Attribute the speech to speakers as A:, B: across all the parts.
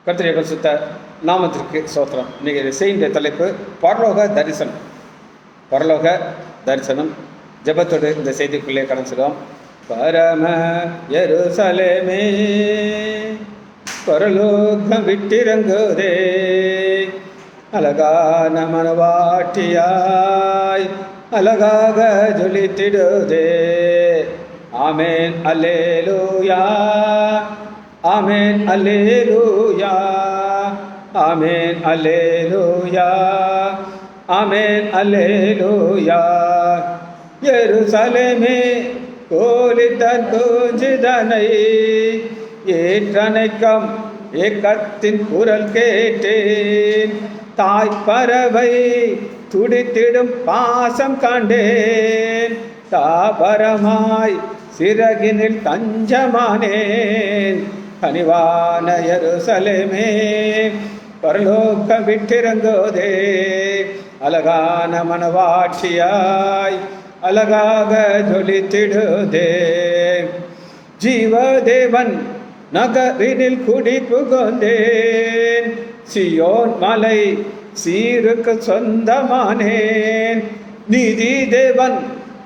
A: கர்த்தருடைய பரிசுத்த நாமத்திற்கு ஸ்தோத்திரம். இன்னைக்கு செய்கின்ற தலைப்பு பரலோக தரிசனம். பரலோக தரிசனம். ஜெபத்தோடு இந்த செய்திக்குள்ளே கடந்து செல்வோம். பரம எருசலேமே பரலோகம் விட்டிறங்குதே, அழகான மனவாட்டியாய் அழகாக ஜொலித்திடுதே. ஆமென் அல்லேலூயா, ஆமென் அல்லேலூயா, ஆமென் அல்லேலூயா, ஆமென் அல்லேலூயா. எருசலேமே கோலித்தன் குஞ்சிதனை ஏற்றணைக்கம் ஏக்கத்தின் குரல் கேட்டேன். தாய் பறவை துடித்திடும் பாசம் கண்டேன். தாபரமாய் சிறகினில் தஞ்சமானேன். கனிவான எருசலேமே பரலோகம் விட்டிறங்குதே, அழகான மனவாட்சியாய் அழகாக ஜொலித்திடுதே. ஜீவதேவன் நகரினில் குடி புகுந்தேன். சியோன் மலை சீருக்கு சொந்தமானேன். நீதி தேவன்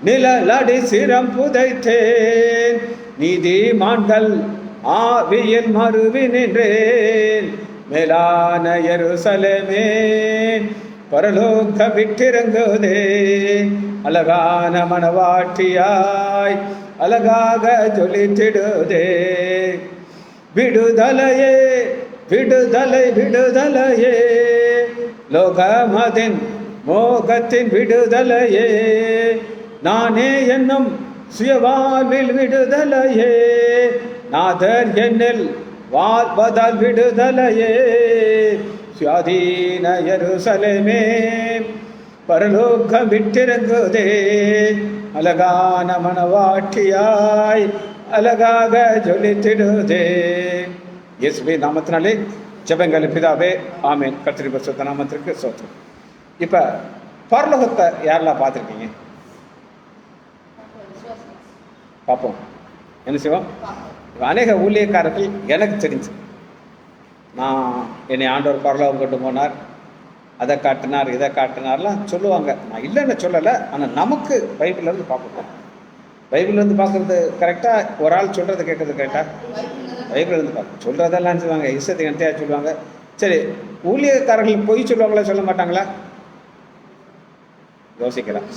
A: நிழலடி சிரம் புதைத்தேன். நீதிமான்கள் ஆவியில் மறுவி நின்றேன். மேலான எருசலேமே பரலோக விட்டிறங்குதே, அழகான மனவாட்டியாய் அழகாக ஜொலித்திடுதே. விடுதலையே விடுதலை விடுதலையே, லோகமதின் மோகத்தின் விடுதலையே. நானே என்னும் சுயவாழ்வில் விடுதலையே. நாதர் என்னில் வாழ்வதால் விடுதலையே. சுயாதீன எருசலேமே பரலோகம் விட்டிறங்குதே, அழகான மனவாட்டியாய் அழகாக ஜொலித்திடுதே. இயேசுவின் நாமத்தினாலே ஜெபங்கள் பிதாவே, ஆமென். கர்த்தருடைய பரிசுத்த நாமத்திற்கு ஸ்தோத்திரம். இப்போ பரலோகத்தை யாரெல்லாம் பார்த்துருக்கீங்க? பார்ப்போம். என்ன செய்வோம்? அநேக ஊழியக்காரர்கள் எனக்கு தெரிஞ்சு, நான் என்னை ஆண்டவர் பரலோகம் கொண்டு போனார், அதை காட்டினார், இதை காட்டினார்லாம் சொல்லுவாங்க. நான் இல்லைன்னு சொல்லலை, ஆனால் நமக்கு பைபிள்லேருந்து பார்க்கணும். பைபிள்லேருந்து பார்க்குறது கரெக்டாக, ஒரு ஆள் சொல்கிறது கேட்குறது கரெக்டாக? பைபிள்லேருந்து பார்க்க சொல்கிறதெல்லாம் சொல்லுவாங்க, இஷ்டத்துக்கு என்கிட்ட சொல்லுவாங்க. சரி, ஊழியக்காரர்கள் பொய் சொல்லுவாங்களா சொல்ல மாட்டாங்களா? யோசிக்கலாம்.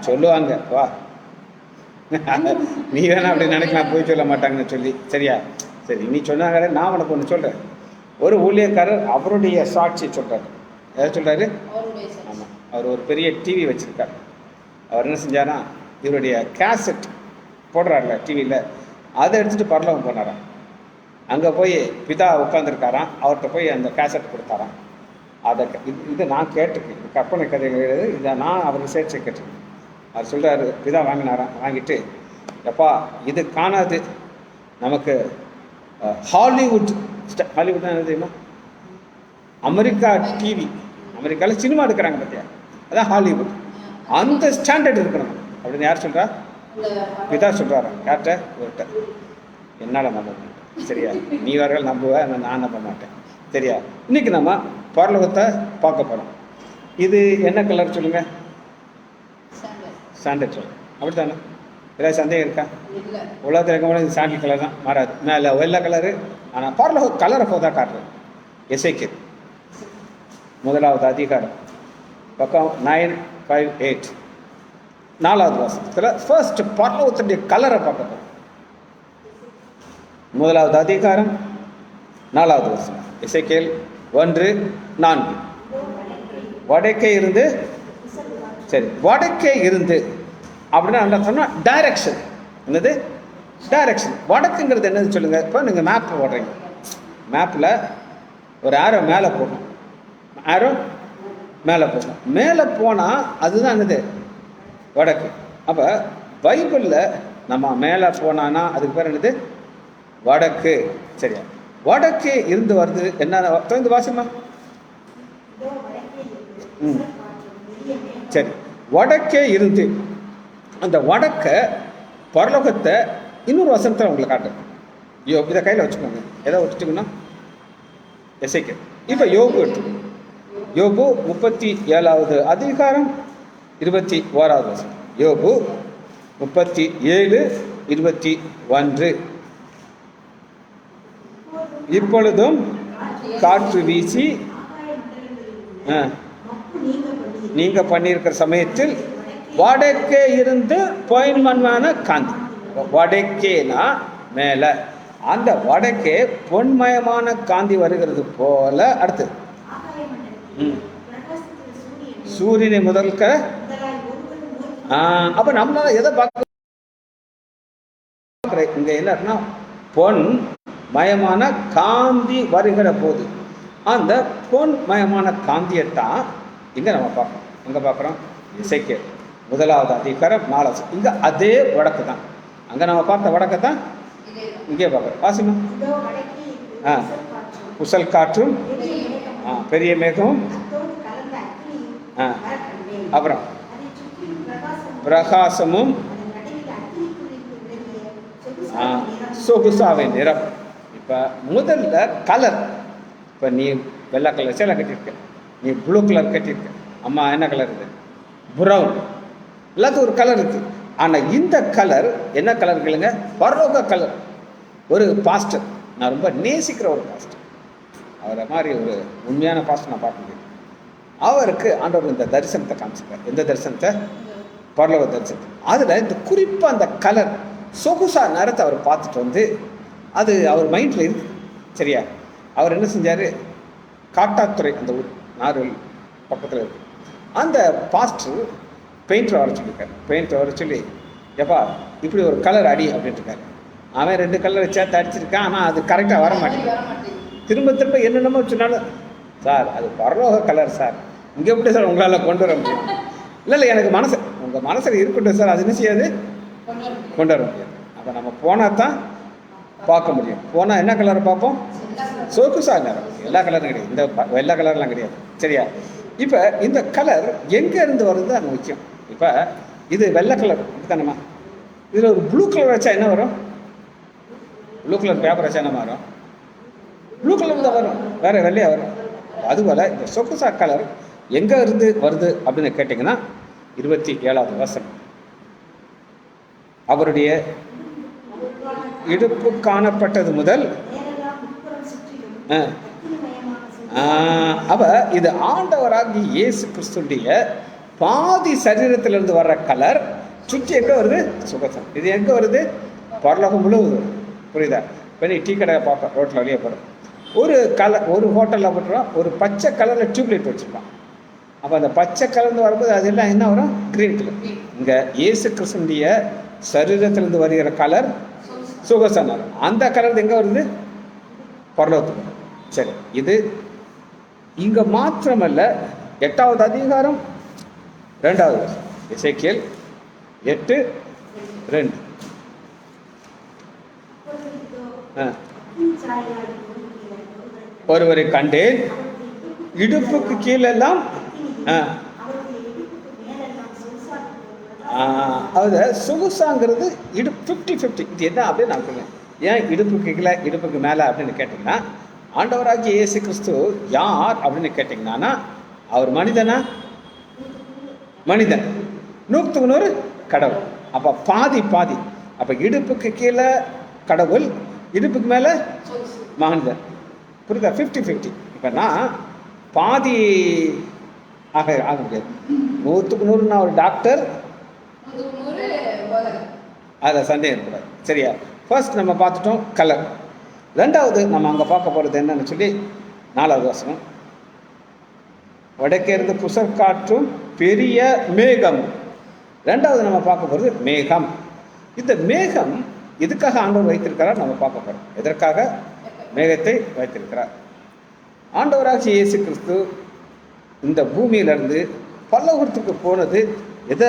A: சொல்லுவாங்க. வா, நீ வேணா அப்படி நினைக்கலாம், போய் சொல்ல மாட்டாங்கன்னு சொல்லி. சரியா? சரி, நீ சொன்னாங்க. நான் உனக்கு ஒன்று சொல்கிறேன். ஒரு ஊழியக்காரர் அவருடைய சாட்சி சொல்கிறார். எதை சொல்கிறாரு? ஆமாம், அவர் ஒரு பெரிய டிவி வச்சுருக்கார். அவர் என்ன செஞ்சாரா, இவருடைய கேசட் போடுறாருல டிவியில், அதை எடுத்துகிட்டு பரலோகம் போனாராம். அங்கே போய் பிதா உட்காந்துருக்காராம். அவர்கிட்ட போய் அந்த கேசட் கொடுத்தாராம். அதை இது நான் கேட்டிருக்கேன், கற்பனை கதைகள். இதை நான் அவர் சேர்த்து கேட்டிருக்கேன். அவர் சொல்கிறாரு, பிதா வாங்கினாராம். வாங்கிட்டு, எப்பா இது காணாது, நமக்கு ஹாலிவுட் ஹாலிவுட்னா என்ன தெரியுமா? அமெரிக்கா டிவி, அமெரிக்காவில் சினிமா எடுக்கிறாங்க பார்த்தியா, அதான் ஹாலிவுட். அந்த ஸ்டாண்டர்ட் இருக்கணும் அப்படின்னு யார் சொல்கிறா? பிதா சொல்கிறாரா. யார்கிட்ட? இவர்கிட்ட. என்னால் நம்ப மாட்டேன். சரியா? நீ அவர்கள் நம்புவேன், நான் நம்ப மாட்டேன். சரியா? இன்னைக்கு நம்ம பரலோகத்தை பார்க்க போகிறோம். இது என்ன கலர் சொல்லுங்கள்? Sandal colour. அப்படி தானே? ஏதாவது சந்தேகம் இருக்கா? உலகத்தில் இருக்கும்போது சாண்டல் கலர் தான், மாறாது. மேலே வெள்ளை கலரு. ஆனால் பரலோக கலரை போதா காட்டுறது. எசேக்கியேல் 1வது அதிகாரம் பக்கம் 958 4வது வசனத்தில் ஃபர்ஸ்ட் பரலோகத்துடைய கலரை பார்க்க போகிறோம். 1வது அதிகாரம் 4வது வசனம். எசேக்கியேல் 1:4. வடக்கே இருந்து, சரி, வடக்கே இருந்து அப்படின்னா என்ன சொன்னால் டைரக்ஷன். என்னது? டைரக்ஷன். வடக்குங்கிறது என்னது சொல்லுங்க. இப்போ நீங்கள் மேப் போடுறீங்க, மேப்பில் ஒரு ஆரோ மேலே போடணும், ஆரோ மேலே போடணும். மேலே போனால் அதுதான் என்னது? வடக்கு. அப்போ பைபிளில் நம்ம மேலே போனான்னா அதுக்கு பேர் என்னது? வடக்கு. சரியா? வடக்கே இருந்து வருது. என்ன தொடர்ந்து வாசிமா? சரி, வடக்கே இருந்து. அந்த வடக்க பரலோகத்தை இன்னொரு வசனத்தை உங்களுக்கு காட்டுறேன். இதை கையில் வச்சுக்கோங்க. எதை வச்சுட்டிங்கன்னா எசேக்கியேல். இப்போ யோபு எடுத்துக்கோ. யோபு 37வது அதிகாரம் 21வது வசனம். யோபு 37:21. இப்பொழுதும் காற்று வீசி நீங்க பண்ணியிருக்கிற சமயத்தில் வடக்கே இருந்து பொன்மயமான காந்தி. வடக்கேனா மேல, அந்த வடக்கே பொன்மயமான காந்தி வருகிறது போல. அடுத்து சூரியனை முதல்க. அப்ப நம்மளால எதை பார்க்க இங்க என்ன பொன் மயமான காந்தி வருகிற போது அந்த பொன் மயமான காந்தியத்தான் இங்க நம்ம பார்க்கணும். எங்க பார்க்குறோம்? எசேக்கியேல் 1வது அதிகாரம் 4. இங்க அதே வடக்கு தான். அங்க நம்ம பார்த்த வடக்கு தான் இங்கே பார்க்குறோம். வாசிமா. புசல் காற்றும் பெரிய மேகம், அப்புறம் பிரகாசமும் சொகுசாவின் நிறம். இப்போ முதல்ல கலர். இப்போ நீ வெள்ளை கலர் சேலை கட்டியிருக்க, நீ ப்ளூ கலர் கட்டியிருக்க. அம்மா என்ன கலர் இது? ப்ரௌன். எல்லாத்துக்கும் ஒரு கலர் இருக்குது. ஆனால் இந்த கலர் என்ன கலர் கேளுங்க? பரலோக கலர். ஒரு பாஸ்டர், நான் ரொம்ப நேசிக்கிற ஒரு பாஸ்டர், அவரை மாதிரி ஒரு உண்மையான பாஸ்டர் நான் பார்க்க முடியும். அவருக்கு ஆண்டவர் இந்த தரிசனத்தை காமிச்சிருக்கார். எந்த தரிசனத்தை? பரலோக தரிசனத்தை. அதில் இந்த குறிப்பாக அந்த கலர் சொகுசா நேரத்தை அவர் பார்த்துட்டு வந்து அது அவர் மைண்டில் இருக்கு. சரியா? அவர் என்ன செஞ்சார்? காட்டாத்துறை, அந்த ஊர் நார்வல் பக்கத்தில் இருக்கு. அந்த பாஸ்டர் பெயிண்டரை வர சொல்லியிருக்காரு. பெயிண்டரை வர சொல்லி, எப்பா இப்படி ஒரு கலர் அடி அப்படின்ட்டு இருக்காரு. அவன் 2 கலரை சேர்த்து அடிச்சிருக்கான். ஆனால் அது கரெக்டாக வர மாட்டேங்குது. திரும்ப திரும்ப என்னென்னமோ சொன்னாலும், சார் அது பரலோக கலர் சார், இங்கே எப்படி சார் உங்களால் கொண்டு வர முடியும்? இல்லை எனக்கு மனசு, உங்கள் மனசில் இருக்கட்டும் சார், அது என்ன செய்யாது, கொண்டு வர முடியாது. அப்போ நம்ம போனால் தான் பார்க்க முடியும். போனால் என்ன கலரை பார்ப்போம்? சொகுசா நேரம். எல்லா கலரும் கிடையாது, இந்த எல்லா கலர்லாம் கிடையாது. சரியா? இப்போ இந்த கலர் எங்கே இருந்து வருது அது முக்கியம். இப்போ இது வெள்ளை கலர் தானேம்மா, இதில் ஒரு ப்ளூ கலர் வச்சா என்ன வரும்? ப்ளூ கலர் பேப்பர் வச்சா என்ன வரும்? ப்ளூ கலர் தான் வரும், வேற வெள்ளையா வரும். அதுபோல் இந்த சொகுசா கலர் எங்கே இருந்து வருது அப்படின்னு கேட்டிங்கன்னா 27வது வசனம். அவருடைய இடுப்பு காணப்பட்டது முதல். அப்ப இது ஆண்டவராகி இயேசு கிறிஸ்துடைய பாதி சரீரத்திலிருந்து வர்ற கலர் சுற்றி எங்கே வருது? சுகசம். இது எங்கே வருது? பரலோகம் முழுவதும். புரியுதா? இப்போ நீ டீ கடை பார்ப்பேன், ரோட்டில் வழியே போகிறோம், ஒரு கலர், ஒரு ஹோட்டலில் போட்டுருவான், ஒரு பச்சை கலரில் டியூப்லைட் வச்சுருப்பான். அப்போ அந்த பச்சை கலர்ந்து வரும்போது அதெல்லாம் என்ன வரும்? Green colour. இங்கே இயேசு கிறிஸ்துடைய சரீரத்திலிருந்து வருகிற கலர் சுகசன. அந்த கலர் எங்கே வருது? பரலோகத்துக்கு. சரி, இது இங்கே மாத்திரமல்ல, 8வது அதிகாரம் 2வது வசனம். எசேக்கியேல் 8:2. ஒருவரை கண்டேன், இடுப்புக்கு கீழெல்லாம் அது சொகுசாங்கிறது 50-50. இது என்ன அப்படின்னு நான் சொல்லுவேன். ஏன் இடுப்புக்கு கீழே இடுப்புக்கு மேலே அப்படின்னு கேட்டிங்கன்னா, ஆண்டவராகிய இயேசு கிறிஸ்து யார் அப்படின்னு கேட்டிங்கன்னா, அவர் மனிதனா? மனிதன். 100 கடவுள். அப்போ பாதி பாதி. அப்போ இடுப்புக்கு கீழே கடவுள், இடுப்புக்கு மேலே மனிதன். புரியுதா? 50-50. இப்போ நான் பாதி ஆக முடியாது. 100% நான் ஒரு டாக்டர், அதில் சந்தேகம் இருக்கக்கூடாது. சரியா? ஃபர்ஸ்ட் நம்ம பார்த்துட்டோம் கலர். 2வது நம்ம அங்கே பார்க்க போகிறது என்னன்னு சொல்லி 4வது வசனம். வடக்கே இருந்து புசல் காற்றும் பெரிய மேகம். 2வது நம்ம பார்க்க போகிறது மேகம். இந்த மேகம் இதுக்காக ஆண்டவர் வைத்திருக்கிறார் நம்ம பார்க்க போகிறோம். எதற்காக மேகத்தை வைத்திருக்கிறார்? ஆண்டவராக இயேசு கிறிஸ்து இந்த பூமியிலிருந்து பரலோகத்துக்கு போனது எது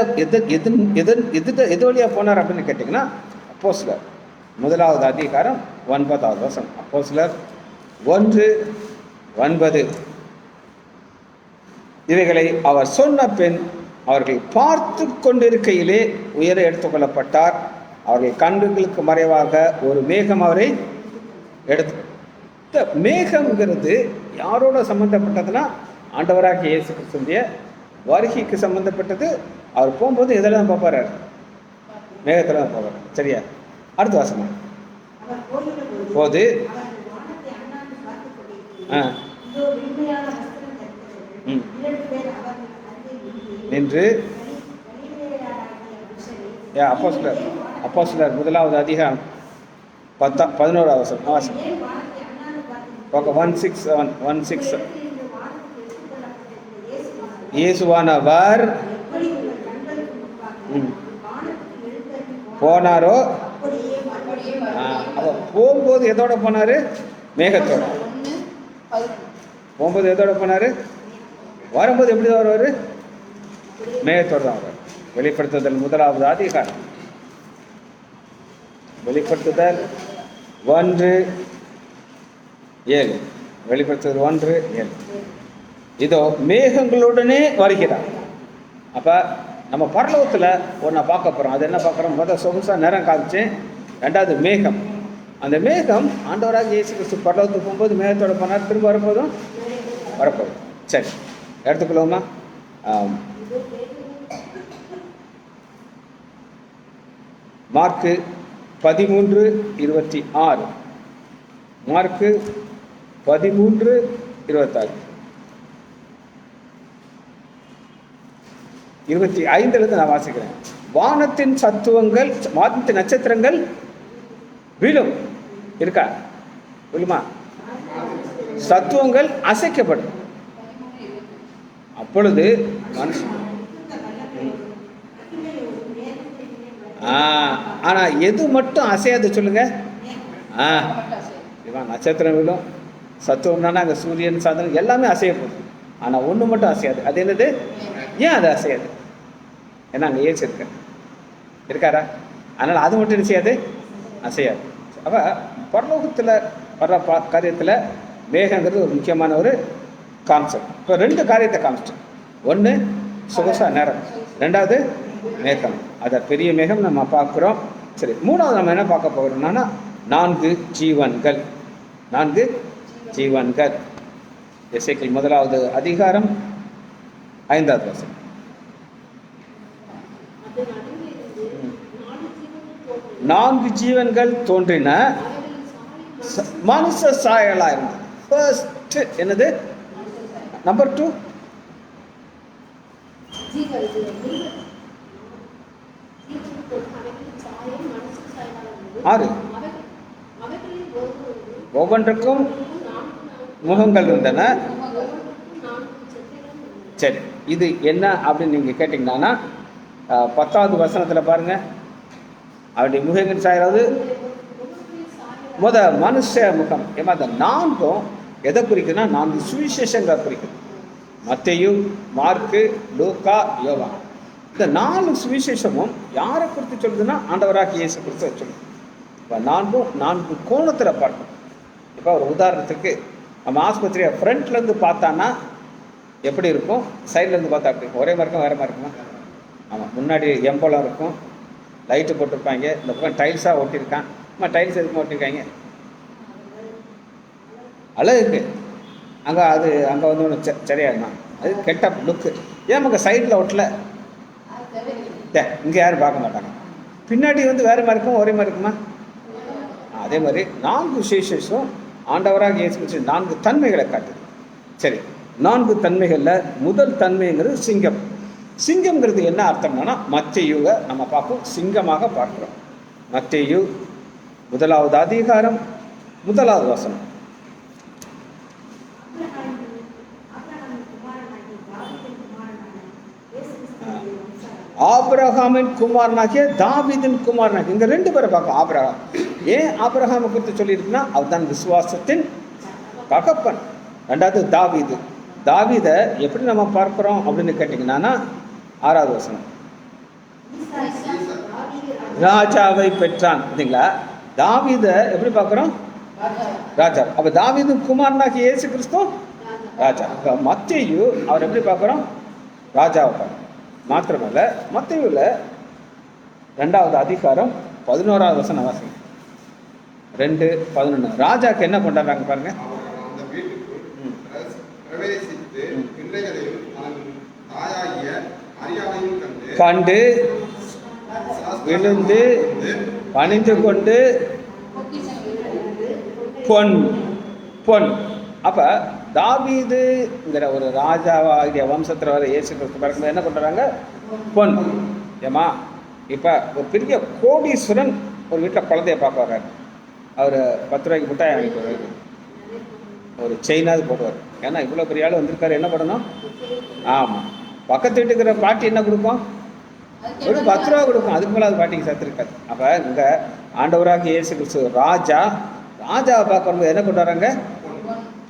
A: வழியாக போனார் அப்படின்னு கேட்டிங்கன்னா, அப்போஸ்தலர் 1வது அதிகாரம் 9வது வசனம். அப்போஸ்தலர் 1:9. இவைகளை அவர் சொன்ன பின் அவர்கள் பார்த்து கொண்டிருக்கையிலே உயர எடுத்துக்கொள்ளப்பட்டார். அவர்கள் கண்களுக்கு மறைவாக ஒரு மேகம் அவரை எடுத்து இந்த மேகம்ங்கிறது யாரோட சம்மந்தப்பட்டதுன்னா ஆண்டவராகிய இயேசு கிறிஸ்துவிய வருகைக்கு சம்மந்தப்பட்டது. அவர் போகும்போது எதில் தான் பார்ப்பாரு? மேகத்தில் தான் போவார். சரியா? அடுத்த வாசமா போது நின்று அப்போஸ்தலர் 1வது அதிகாரம் 11வது வசனம். 1:6 இயேசுவானவர் போனாரோ, அப்போ போகும்போது எதோட போனாரு? மேகத்தோட. போகும்போது எதோட போனாரு? வரும்போது எப்படி தான் வருவாரு? மேகத்தோடு தான் வருவார். வெளிப்படுத்துதல் 1வது அதிகாரம், வெளிப்படுத்துதல் 1:7. வெளிப்படுத்துதல் 1:7. இதோ மேகங்களுடனே வருகிறார். அப்ப நம்ம பரலோகத்தில் ஒன்றை பார்க்க போகிறோம். அது என்ன பார்க்குறோம்? முதல் சொகுசாக நேரம் காமிச்சு, ரெண்டாவது மேகம். அந்த மேகம் ஆண்டவராக இயேசு கிறிஸ்து பரலோகத்துக்கு போகும்போது மேகத்தோட போனார், திரும்ப வரப்போதும் வரப்போகுது. சரி, எடுத்துக்கொள்ளுமா? மார்க்கு 13:26. மார்க்கு 13:26. 25 நான் வாசிக்கிறேன். வானத்தின் சத்துவங்கள், வானத்தின் நட்சத்திரங்கள் விழும். இருக்கா? விழுமா? சத்துவங்கள் அசைக்கப்படும். அப்பொழுது மனுஷன் ஆனா எது மட்டும் அசையாது சொல்லுங்க? நட்சத்திரம் விழும், சத்துவம்னா அங்கே சூரியன், சந்திரன் எல்லாமே அசையப்படும். ஆனா ஒண்ணு மட்டும் அசையாது. அது என்னது? ஏன் அது அசையாது? ஏன்னா அங்கே ஏசு இருக்காரா? அதனால அது மட்டும் என்ன செய்யாது? அசையாது. அப்ப பரலோகத்தில் வர்ற காரியத்தில் மேகங்கிறது ஒரு முக்கியமான ஒரு கான்செப்ட். இப்போ 2 காரியத்தை காமிச்சிட்டோம். ஒன்று சொகுசா நேரம், 2வது மேகம். அதை பெரிய மேகம் நம்ம பார்க்குறோம். சரி, 3வது நம்ம என்ன பார்க்க போகிறோம்னா 4 ஜீவன்கள். 4 ஜீவன்கள். எசேக்கியேல் 1வது அதிகாரம் 5வது வசனம். நான்கு ஜீவன்கள் தோன்றின, மனுஷ சாயலா இருந்தது. ஃபர்ஸ்ட் என்னது? நம்பர் 2 6. ஒவ்வொன்றுக்கும் முகங்கள் இருந்தன. சரி, இது என்ன அப்படின்னு நீங்க கேட்டீங்கன்னா 10வது வசனத்தில் பாருங்க. அவருடைய முகங்கள் சாயலாவது மனுஷ முகம். ஏமா அந்த 4ம் எதை குறிக்குதுன்னா 4 சுவிசேஷங்களை குறிக்குது. மத்தேயு, மார்க்கு, லூக்கா, யோவான். இந்த 4 சுவிசேஷமும் யாரை குறித்து சொல்லுதுன்னா ஆண்டவராகிய இயேசு கிறிஸ்துவை சொல்லுது. இப்போ 4 கோணத்தில் பார்க்கணும். இப்போ ஒரு உதாரணத்துக்கு நம்ம ஆஸ்பத்திரியை ஃப்ரண்ட்லேருந்து பார்த்தான்னா எப்படி இருக்கும், சைட்லேருந்து பார்த்தா எப்படி இருக்கும்? ஒரே மாதிரி இருக்கும், வேறு மாதிரி இருக்குமா? ஆமாம், முன்னாடி எம்போலாம் இருக்கும், லைட்டு போட்டிருப்பாங்க, இந்த பக்கம் டைல்ஸாக ஒட்டியிருக்கான். டைல்ஸ் எதுக்கு ஒட்டியிருக்காங்க? அழகுக்கு. அங்கே வந்து ஒன்று சரியாயிருந்தா அது கெட்ட லுக்கு. ஏன் நமக்கு சைடில் ஒட்டல? இங்கே யாரும் பார்க்க மாட்டாங்க. பின்னாடி வந்து வேறு மாதிரி இருக்கும், ஒரே மாதிரி இருக்குமா? அதே மாதிரி 4 விசேஷம் ஆண்டவராக இயேசு கிறிஸ்து 4 தன்மைகளை காட்டுது. சரி, 4 தன்மைகளில் முதல் தன்மைங்கிறது சிங்கம். சிங்கம்ங்கிறது என்ன அர்த்தம்னா மத்தேயுவை நம்ம பார்ப்போம், சிங்கமாக பார்க்கிறோம். மத்தேயு 1வது அதிகாரம் 1வது வசனம். ஆபிரகாமின் குமாரனாகிய தாவீதின் குமாரனாகிய, இங்க 2 பேரை பார்க்கும். ஆபிரகாம் ஏன் ஆபிரகாமை குறித்து சொல்லியிருக்குன்னா அவர்தான் விசுவாசத்தின் தகப்பன். 2வது தாவீது. தாவீதை எப்படி நம்ம பார்க்கிறோம் அப்படின்னு கேட்டீங்கன்னா 6வது வசனம். ராஜாவை பெற்றான். இல்லைங்களா? தாவீதை எப்படி பார்க்கிறோம்? ராஜா. அப்ப தாவீதின் குமாரனாகிய இயேசு கிறிஸ்து ராஜா. மத்தேயு அவர் எப்படி பார்க்கிறோம்? ராஜாவை பார்க்கிறோம். மாத்திரமல்ல, மத்தேயுல 2வது அதிகாரம் 11வது வசனம் வாசிங்க. 2:11. ராஜாக்கு என்ன கொண்டாடுறாங்க பாருங்க.
B: அவர்கள் அந்த வீட்டுக்குள் பிரவேசித்து பிள்ளைகளையும் அவன் தாயாகிய மரியாதையும்
A: கண்டு விழுந்து பணிந்து கொண்டு பொன் பொன். அப்ப தாவீதுங்கிற ஒரு ராஜாவாகிய வம்சத்தில் வர இயேசு கிறிஸ்து பிறக்கும்போது என்ன பண்ணுறாங்க? பொன். ஏமா இப்போ ஒரு பெரிய கோடீஸ்வரன் ஒரு வீட்டில் குழந்தைய பார்க்க வர்றாரு. அவர் 10 ரூபாய்க்கு மிட்டாய் வாங்கிட்டு வருவார், ஒரு செயினாவது போடுவார். ஏன்னா இவ்வளோ பெரிய ஆள் வந்திருக்காரு, என்ன பண்ணணும்? ஆமாம், பக்கத்து வீட்டுக்கிற பாட்டி என்ன கொடுக்கும்? ஒரு 10 ரூபா கொடுக்கும். அதுக்கு மேலே அது பாட்டிக்கு சத்துருக்காது. அப்போ இங்கே ஆண்டவராக இயேசு கிறிஸ்து ராஜாவை பார்க்க வரும்போது என்ன கொண்டு வராங்க?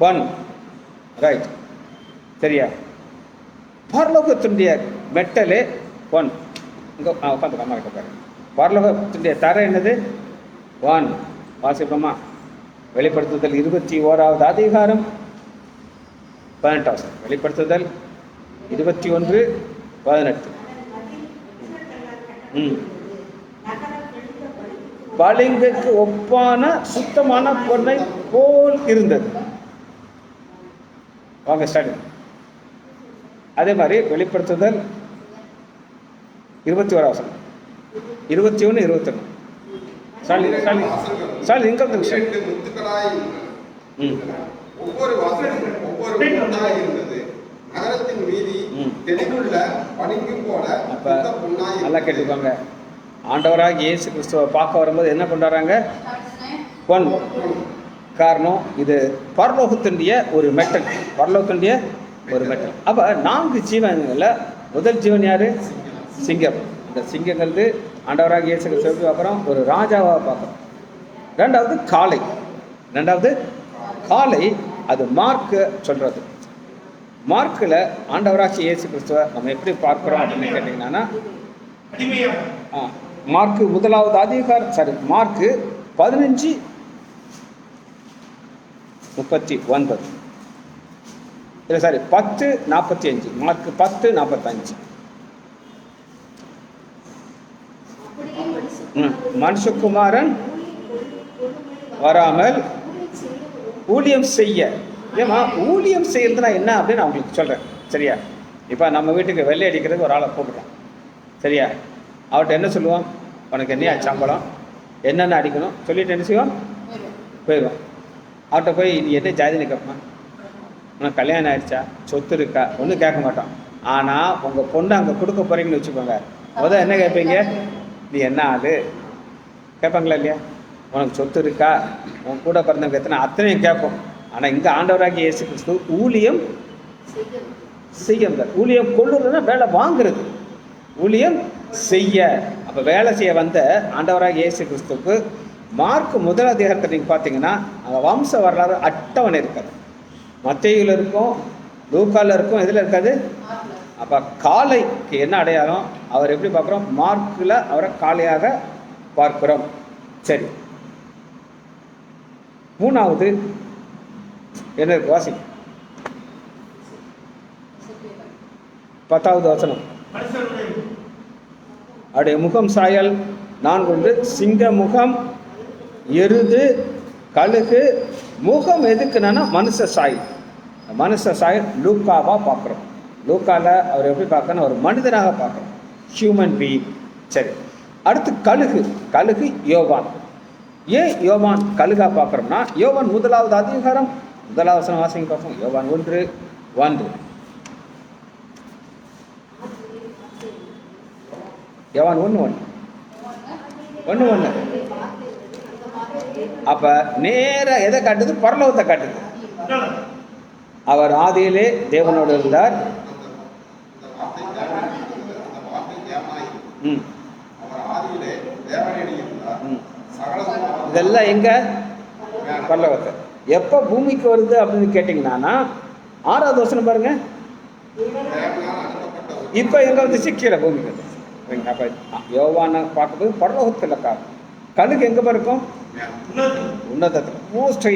A: பொன். ரைட், சரியா? பரலோகத்துடைய மெட்டலு பொன். இங்கே உட்காந்து அம்மா கிட்ட பாருங்க. பரலோகத்துடைய தர என்னது? பொன். வாசிப்போமா? வெளிப்படுத்துதல் 21வது அதிகாரம் 18. வெளிப்படுத்துதல் 21:18. பளிங்குக்கு ஒப்பான சுத்தமான பொன்னை போல் இருந்தது. வாங்க ஸ்டார்ட். அதே மாதிரி வெளிப்படுத்துதல் 21 21 21. சாலி இங்க வந்து
B: ஒவ்வொரு வாசலும் ஒவ்வொரு பொன்னாய் இருந்தது. நகரத்தின் மீதி தெளிவுள்ள பளிங்கு போல பொன்னாய்.
A: நல்லா கேட்டுக்கோங்க. ஆண்டவராக இயேசு கிறிஸ்துவை பார்க்க வரும்போது என்ன கொண்டாடுறாங்க? பொன். காரணம் இது பரலோகத்தினுடைய ஒரு மெட்டல், பரலோகத்தினுடைய ஒரு மெட்டல். அப்போ 4 ஜீவன்களில் முதல் ஜீவன் யாரு? சிங்கம். இந்த சிங்கங்கிறது ஆண்டவராக இயேசு கிறிஸ்துவை பார்க்குறோம், ஒரு ராஜாவாக பார்க்குறோம். ரெண்டாவது காளை, அது மார்க்கு சொல்கிறது. மார்க்கில் ஆண்டவராக இயேசு கிறிஸ்துவை நம்ம எப்படி பார்க்குறோம் அப்படின்னு கேட்டிங்கன்னா, மார்க்கு 1வது அதிகாரம், மார்க்கு 15:39. இல்லை 10:45. மார்க்கு 10:45. மனுஷகுமாரன் வராமல் ஊழியம் செய்ய. ஏமா ஊழியம் செய்யறதுனா என்ன அப்படின்னு நான் உங்களுக்கு சொல்கிறேன், சரியா? இப்போ நம்ம வீட்டுக்கு வெள்ளை அடிக்கிறதுக்கு ஒரு ஆளை கூப்பிடுறோம், சரியா? அவர்கிட்ட என்ன சொல்லுவோம்? உனக்கு என்னையா சம்பளம், என்னென்ன அடிக்கணும் சொல்லிட்டு என்ன செய்வோம்? போயிடுவோம். அவர்கிட்ட போய் நீ என்ன ஜாதின்னு கேட்போம்? உனக்கு கல்யாணம் ஆயிடுச்சா, சொத்து இருக்கா, ஒன்றும் கேட்க மாட்டோம். ஆனால் உங்கள் பொண்ணு அங்கே கொடுக்க போகிறீங்கன்னு வச்சுக்கோங்க, என்ன கேட்பீங்க? நீ என்ன ஆளு கேட்பாங்களா இல்லையா? உனக்கு சொத்து இருக்கா, உன் கூட பிறந்தவங்க எத்தனை, அத்தனையும் கேட்போம். ஆனால் இங்கே ஆண்டவராகிய இயேசு கிறிஸ்து ஊழியம் செய்யுங்கள். ஊழியம் கொள்ளுறதுன்னா வேலை வாங்குறது, ஊழியம் செய்ய. அப்போ வேலை செய்ய வந்த ஆண்டவராகிய இயேசு கிறிஸ்துவுக்கு மார்க் 1 அதிகாரத்தை நீங்கள் பார்த்தீங்கன்னா அங்கே வம்ச வரலாறு அட்டவணை இருக்காது. மத்தேயுல இருக்கும், லூக்கால இருக்கும், எதில் இருக்காது? அப்போ காளைக்கு என்ன அடையாளம்? அவர் எப்படி பார்க்குறோம்? மார்க்கில் அவரை காளையாக பார்க்கிறோம். சரி, 3வது என்ன இருக்கு? வாசி 10வது வசனம். அவருடைய முகம் சாயல் 4 சிங்க முகம், எருது, கழுகு. முகம் எதுக்குன்னா மனுஷ சாயல் லூக்காவாக பார்க்குறோம். லூக்காவில் அவர் எப்படி பார்க்கணும்? ஒரு மனிதனாக பார்க்குறோம், ஹியூமன் பீயிங். சரி, அடுத்து கழுகு யோவான். ஏன் யோவான் கழுகா பார்க்குறோம்னா, யோவான் 1வது அதிகாரம் 1வது வசனம் வாசிங்க பார்ப்போம். யோவான் 1:1. யோவான் 1:1. அப்ப நேர எதை காட்டுது? பரலோகத்தை காட்டுது. அவர் ஆதியிலே தேவனோடு இருந்தார். இதெல்லாம் எங்க? பரலோகத்தை. எப்ப பூமிக்கு வருது அப்படின்னு கேட்டீங்கன்னா 6வது வசனம் பாருங்க. இப்ப எங்க வந்துச்சு? கீழே பூமிக்கு வந்து. அப்ப யோவான பார்க்கும்போது பரலோகத்தில் காணும். கழுகு எங்க இருக்கும்? உன்னதத்தில். மோஸ்ட்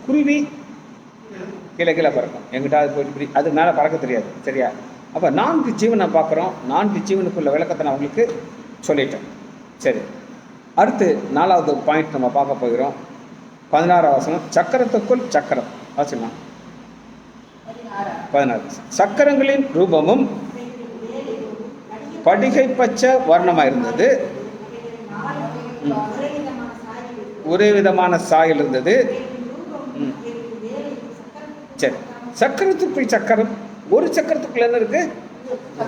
A: குருவி கீழே பறக்கும். எங்கிட்ட போயிட்டு அது மேலே பறக்க தெரியாது, சரியா? அப்போ 4 ஜீவனை பார்க்குறோம். 4 ஜீவனுக்குள்ள விளக்கத்தை நான் உங்களுக்கு சொல்லிட்டேன். சரி, அடுத்து 4வது பாயிண்ட் நம்ம பார்க்க போகிறோம். 16 வசனம். சக்கரத்துக்குள் சக்கரம் வாசிமா. 16. சக்கரங்களின் ரூபமும் படிகை பச்சை வர்ணமாக இருந்தது. ஒரே விதமான சாயல் இருந்தது. சரி, சக்கரத்துக்குள் சக்கரம். ஒரு சக்கரத்துக்குள்ள என்ன இருக்கு?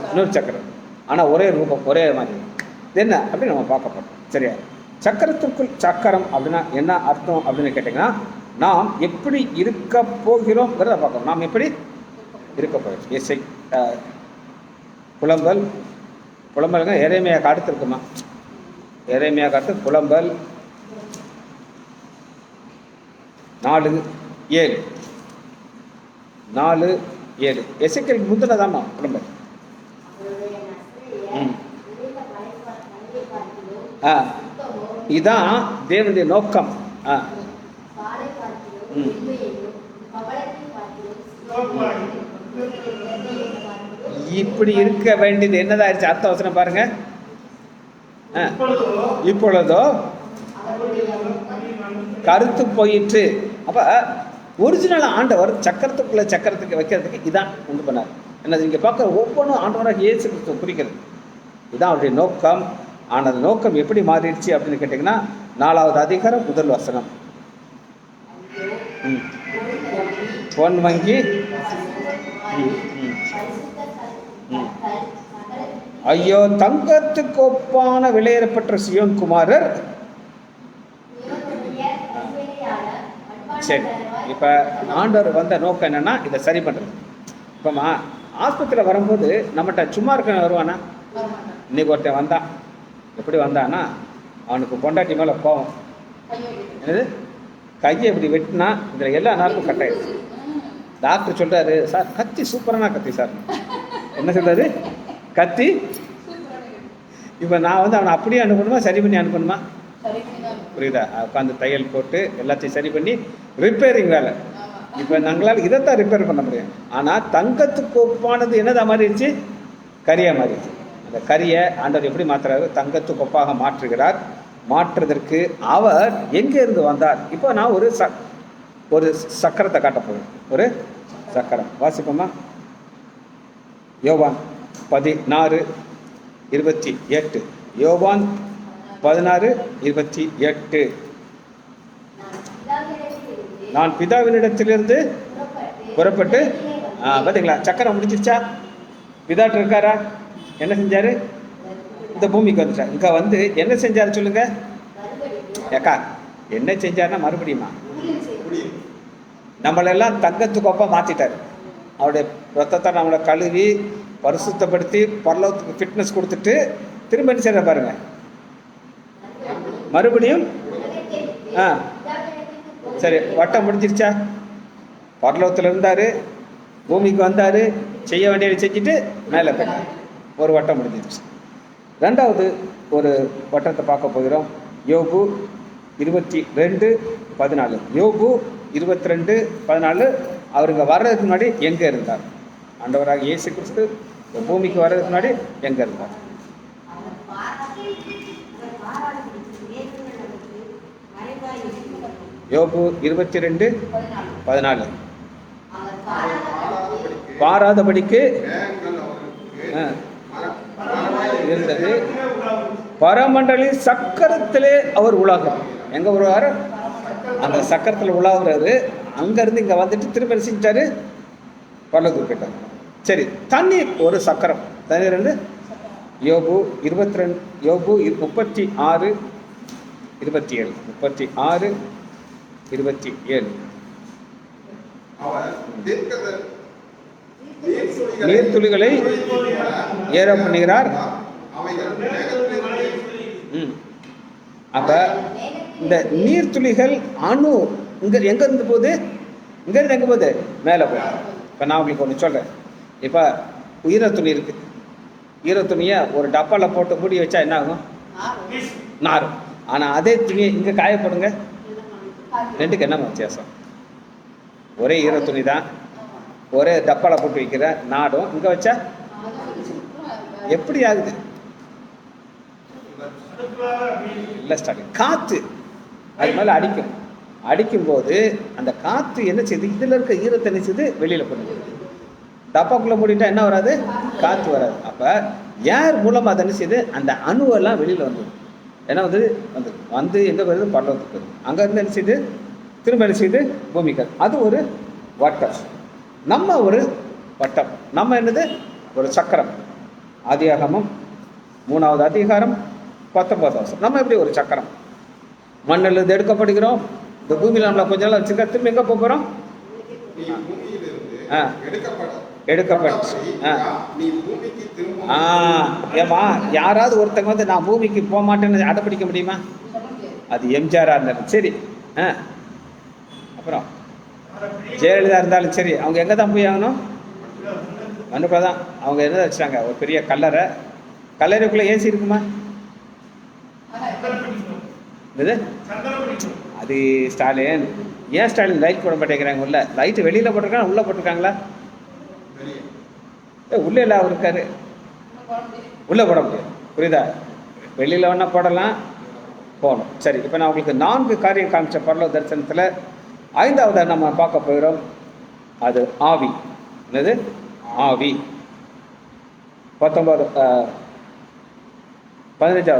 A: இன்னொரு சக்கரம். ஆனால் ஒரே ரூபம், ஒரே மாதிரி. இது என்ன அப்படின்னு நம்ம பார்க்க போறோம். சரியா? சக்கரத்துக்குள் சக்கரம் அப்படின்னா என்ன அர்த்தம் அப்படின்னு கேட்டிங்கன்னா, நாம் எப்படி இருக்க போகிறோம்ங்கிறத பார்க்கணும். நாம் எப்படி இருக்க போகிறோம். இசை புலம்பல். புலம்பலுங்க எரேமியா காடுத்து இருக்குமா? எரேமியா காடுத்து புலம்பல் 4:7. 4:7. எசேக்கியேலுக்கு முந்தினதாம்மா புலம்பல். இதான் தேவனுடைய நோக்கம். இப்படி இருக்க வேண்டியது என்னதான் ஆயிடுச்சு? அர்த்த வசனம் பாருங்க. இப்பொழுதோ கருத்து போயிற்று. அப்ப ஒரிஜினல் ஆண்டவர் சக்கரத்துக்குள்ள சக்கரத்துக்கு வைக்கிறதுக்கு இதான் உண்டு பண்ணார். என்ன இங்க பார்க்க ஒவ்வொன்றும் ஆண்டவராக இயேசு கிறிஸ்து குறிக்கிறது. இதுதான் அவருடைய நோக்கம். ஆனால் அந்த நோக்கம் எப்படி மாறிடுச்சு அப்படின்னு கேட்டிங்கன்னா, 4வது அதிகாரம் 1 வசனம். பொன் வங்கி ஐயோ தங்கத்துக்கு ஒப்பான விலையேறப்பட்ட சியோன் குமாரர். சரி, இப்போ ஆண்டவர் வந்த நோக்கம் என்னன்னா இதை சரி பண்ணுறது. இப்போமா ஆஸ்பத்திரியில் வரும்போது நம்மகிட்ட சும்மா இருக்க வருவானா? இன்னைக்கு ஒருத்தன் வந்தான். எப்படி வந்தான்னா, அவனுக்கு பொண்டாட்டி மேலே கோவம். என்னது? கையை இப்படி வெட்டினா இதில் எல்லா நாளுக்கும் கட்டாயிடுச்சு. டாக்டர் சொல்கிறாரு, சார் கத்தி சூப்பரான கத்தி சார். என்ன சொல்கிறாரு? கத்தி. இப்போ நான் வந்து அவனை அப்படியே அனுப்பணுமா, சரி பண்ணி அனுப்பணுமா? புரியுதா? உட்காந்து தையல் போட்டு எல்லாத்தையும் சரி பண்ணி ரிப்பேரிங் வேலை. இப்போ நாங்களால் இதைத்தான் ரிப்பேர் பண்ண முடியும். ஆனால் தங்கத்துக்கு ஒப்பானது என்னதான் மாறிடுச்சு? கரியாக மாறிடுச்சு. அந்த கரியை ஆண்டவர் எப்படி மாற்றுறாரு? தங்கத்துக்கு ஒப்பாக மாற்றுகிறார். மாற்றுவதற்கு அவர் எங்கே இருந்து வந்தார்? இப்போ நான் ஒரு சக்கரத்தை காட்ட போகிறேன். ஒரு சக்கரம் வாசிப்போமா? யோவான் 16:28. யோவான் 16:28. நான் பிதாவினிடத்திலிருந்து புறப்பட்டு. பார்த்தீங்களா? சக்கரம் முடிஞ்சிருச்சா? பிதாட்டு இருக்காரா? என்ன செஞ்சாரு? இந்த பூமிக்கு வந்துட்டார். இங்கே வந்து என்ன செஞ்சாரு சொல்லுங்க ஏக்கா? என்ன செஞ்சாருன்னா மறுபடியுமா நம்மளெல்லாம் தங்கத்துக்கு ஒப்பா மாற்றிட்டார். அவருடைய ரத்தத்தை நம்மளை கழுவி பரிசுத்தப்படுத்தி பரலோகத்துக்கு ஃபிட்னஸ் கொடுத்துட்டு திரும்ப என்ன செய்யற பாருங்க, மறுபடியும் சரி வட்டம் முடிஞ்சிருச்சா? பரலோகத்தில் இருந்தார், பூமிக்கு வந்தார், செய்ய வேண்டியதை செஞ்சுட்டு மேலே போயிட்டார். ஒரு வட்டம் முடிஞ்சிருச்சு. ரெண்டாவது ஒரு வட்டத்தை பார்க்க போகிறோம். யோபு 22:14. யோபு 22:14. அவருங்க வர்றதுக்கு முன்னாடி எங்கே இருந்தார்? ஆண்டவராக இயேசு கிறிஸ்து பூமிக்கு வர்றதுக்கு முன்னாடி எங்கே இருந்தார்? யோபு 22:14. பாராதபடிக்கு இருந்தது. பரமண்டலி சக்கரத்திலே அவர் உலாகிறார். எங்க வருவார்? அந்த சக்கரத்தில் உலாகிறாரு. அங்கிருந்து இங்க வந்துட்டு திரும்ப செஞ்சாரு, பரலோகத்துக்கு போயிட்டார். சரி, தண்ணீர் ஒரு சக்கரம். தண்ணீர் வந்து யோபு 22, யோபு 36:27. 36:27. நீர்த்துளிகளை ஏற பண்ணுகிறார். அப்ப இந்த நீர்த்துளிகள் அணு இங்க எங்க இருந்து போகுது? இங்க இருந்து எங்க போகுது? மேல போகுது. இப்ப நான் உங்களுக்கு ஒன்று சொல்றேன். இப்ப ஈர துணி இருக்கு. ஈர துணியை ஒரு டப்பால போட்டு மூடி வச்சா என்ன ஆகும்? நாரும். ஆனா அதே துணியை இங்க காயப்படுங்க, ரெண்டுக்கு என்ன வித்தியாசம்? ஒரே ஈர துணி தான், ஒரே டப்பால போட்டு வைக்கிற நாடும். இங்க வச்சா எப்படி ஆகுது? இல்ல ஸ்டார்ட் காத்து அது மேல அடிக்கும். அடிக்கும்போது அந்த காற்று என்ன செய்யுது, இதில் இருக்க ஈரத்தை என்ன செய்யுது, வெளியில் கொண்டு போகுது. டப்பாக்குள்ளே மூடிட்டா என்ன வராது, காற்று வராது. அப்போ ஏர் மூலமாக அதை என்ன செய்யுது, அந்த அணுவெல்லாம் வெளியில் வந்துடும். ஏன்னா வந்து எங்கே வருது, பள்ளத்துக்கு வருது. அங்கேருந்து என்ன செய்யுது, திரும்ப என்ன செய்யுது, பூமிக்கு. அது ஒரு வட்டம். நம்ம ஒரு வட்டம். நம்ம என்னது, ஒரு சக்கரம். ஆதியாகமம் 3வது அதிகாரம் 19வது வசனம். நம்ம எப்படி ஒரு சக்கரம், மண்ணிலிருந்து எடுக்கப்படுகிறோம். இந்த பூமியில் நம்மளை கொஞ்ச நாள் வச்சுருக்கா, திரும்ப எங்கே போகிறோம், ஏமா யாராவது ஒருத்தங்க வந்து நான் பூமிக்கு போக மாட்டேன்னு அடைப்பிடிக்க முடியுமா? அது எம்ஜிஆரா இருந்தாலும் சரி, அப்புறம் ஜெயலலிதா இருந்தாலும் சரி, அவங்க எங்கே தான் போய் ஆகணும், மண்ணுக்குள்ள தான். அவங்க என்ன வச்சாங்க, ஒரு பெரிய கல்லறைக்குள்ளே ஏசி இருக்குமா? அது ஸ்டாலின். ஏன் ஸ்டாலின் லைட் போட மாட்டேங்கிறாங்க? உள்ள லைட்டு வெளியில் போட்டிருக்காங்க, உள்ளே போட்டிருக்காங்களா? உள்ளே இல்லை, அவர் இருக்காரு, உள்ளே போட முடியாது. புரியுதா? வெளியில் வேணால் போடலாம், போகணும். சரி, இப்போ நான் உங்களுக்கு 4 காரியம் காமிச்ச பரலோக தரிசனத்தில் 5வது நம்ம பார்க்க போகிறோம். அது ஆவி. என்னது? ஆவி. 15வது